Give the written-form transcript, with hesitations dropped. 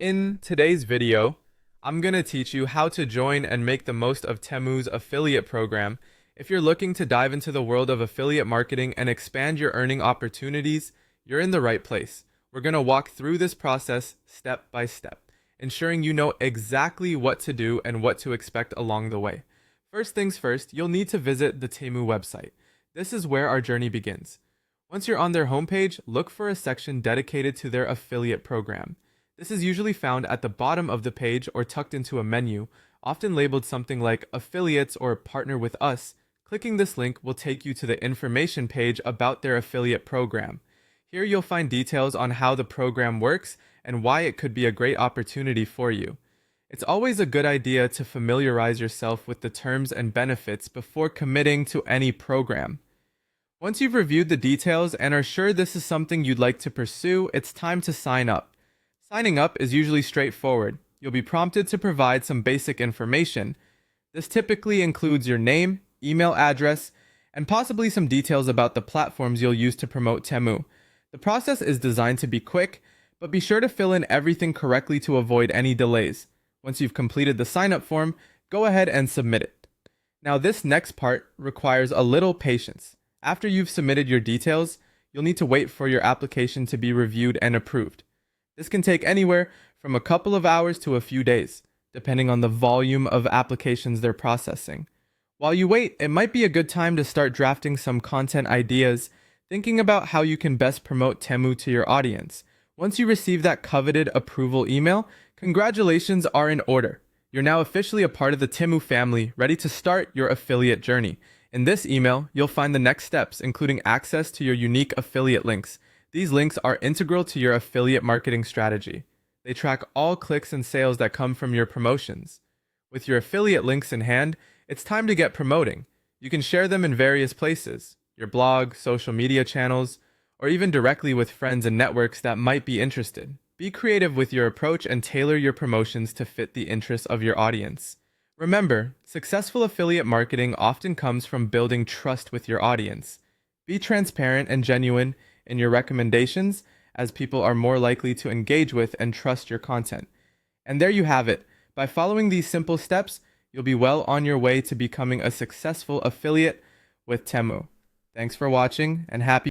In today's video, I'm going to teach you how to join and make the most of Temu's affiliate program. If you're looking to dive into the world of affiliate marketing and expand your earning opportunities, you're in the right place. We're going to walk through this process step by step, ensuring you know exactly what to do and what to expect along the way. First things first, you'll need to visit the Temu website. This is where our journey begins. Once you're on their homepage, look for a section dedicated to their affiliate program. This is usually found at the bottom of the page or tucked into a menu, often labeled something like Affiliates or Partner with Us. Clicking this link will take you to the information page about their affiliate program. Here you'll find details on how the program works and why it could be a great opportunity for you. It's always a good idea to familiarize yourself with the terms and benefits before committing to any program. Once you've reviewed the details and are sure this is something you'd like to pursue, it's time to sign up. Signing up is usually straightforward. You'll be prompted to provide some basic information. This typically includes your name, email address, and possibly some details about the platforms you'll use to promote Temu. The process is designed to be quick, but be sure to fill in everything correctly to avoid any delays. Once you've completed the sign-up form, go ahead and submit it. Now, this next part requires a little patience. After you've submitted your details, you'll need to wait for your application to be reviewed and approved. This can take anywhere from a couple of hours to a few days, depending on the volume of applications they're processing. While you wait, it might be a good time to start drafting some content ideas, thinking about how you can best promote Temu to your audience. Once you receive that coveted approval email, congratulations are in order. You're now officially a part of the Temu family, ready to start your affiliate journey. In this email, you'll find the next steps, including access to your unique affiliate links. These links are integral to your affiliate marketing strategy. They track all clicks and sales that come from your promotions. With your affiliate links in hand, it's time to get promoting. You can share them in various places, your blog, social media channels, or even directly with friends and networks that might be interested. Be creative with your approach and tailor your promotions to fit the interests of your audience. Remember, successful affiliate marketing often comes from building trust with your audience. Be transparent and genuine in your recommendations, as people are more likely to engage with and trust your content. And there you have it. By following these simple steps, you'll be well on your way to becoming a successful affiliate with Temu. Thanks for watching and happy